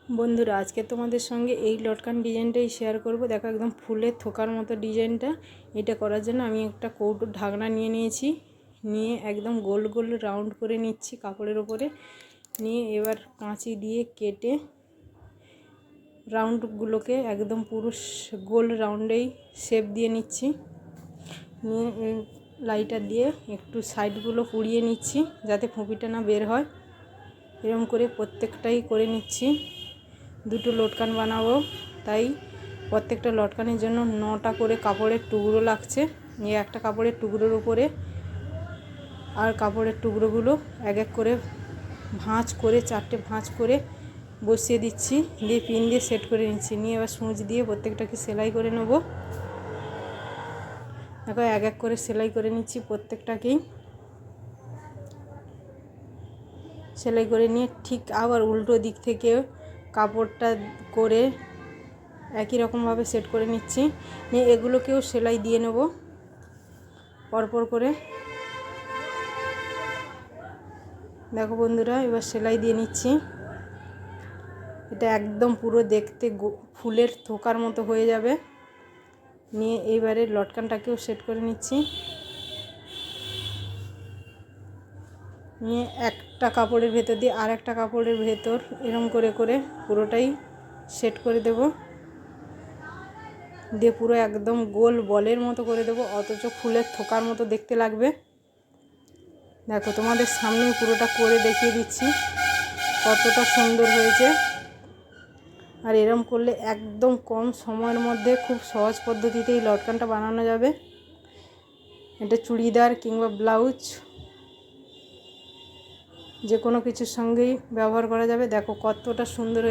বন্ধুরা আজকে তোমাদের সঙ্গে এই লটকান ডিজাইনটাই শেয়ার করব। দেখো একদম ফুলের থোকার মতো ডিজাইনটা। এটা করার জন্য আমি একটা কৌটোর ঢাকনা নিয়ে নিয়েছি, নিয়ে একদম গোল গোল রাউন্ড করে নিচ্ছি কাপড়ের ওপরে। নিয়ে এবার কাঁচি দিয়ে কেটে রাউন্ডগুলোকে একদম পুরো গোল রাউন্ডেই শেপ দিয়ে নিচ্ছি। নিয়ে লাইটার দিয়ে একটু সাইডগুলো পুড়িয়ে নিচ্ছি যাতে ফুঁপিটা না বের হয়। এরকম করে প্রত্যেকটাই করে নিচ্ছি। দুটো লটকান বানাবো, তাই প্রত্যেকটা লটকানের জন্য 9টা করে কাপড়ের টুকরো লাগছে। নিয়ে একটা কাপড়ের টুকরোর উপরে আর কাপড়ের টুকরোগুলো এক এক করে ভাঁজ করে 4টে ভাঁজ করে বসিয়ে দিচ্ছি, দিয়ে পিন দিয়ে সেট করে নিচ্ছি। নিয়ে এবার সূচ দিয়ে প্রত্যেকটাকে সেলাই করে নেব। দেখো এক এক করে সেলাই করে নিচ্ছি প্রত্যেকটাকেই। সেলাই করে নিয়ে ঠিক আবার উল্টো দিক থেকে কাপড়টা করে একই রকমভাবে সেট করে নিচ্ছি। নিয়ে এগুলোকেও সেলাই দিয়ে নেব পরপর করে। দেখো বন্ধুরা এবার সেলাই দিয়ে নিচ্ছি। এটা একদম পুরো দেখতে ফুলের থোকার মতো হয়ে যাবে। নিয়ে এইবারে লটকানটাকেও সেট করে নিচ্ছি। নিয়ে একটা কাপড়ের ভেতর দিয়ে আর একটা কাপড়ের ভেতর এরকম করে করে পুরোটাই সেট করে দেব। দিয়ে পুরো একদম গোল বলের মতো করে দেবো, অথচ ফুলের থোকার মতো দেখতে লাগবে। দেখো তোমাদের সামনে পুরোটা করে দেখিয়ে দিচ্ছি কতটা সুন্দর হয়েছে। আর এরম করলে একদম কম সময়ের মধ্যে খুব সহজ পদ্ধতিতেই লটকানটা বানানো যাবে। এটা চুড়িদার কিংবা ব্লাউজ যে কোনো কিছুর সঙ্গেই ব্যবহার করা যাবে। দেখো কতটা সুন্দর।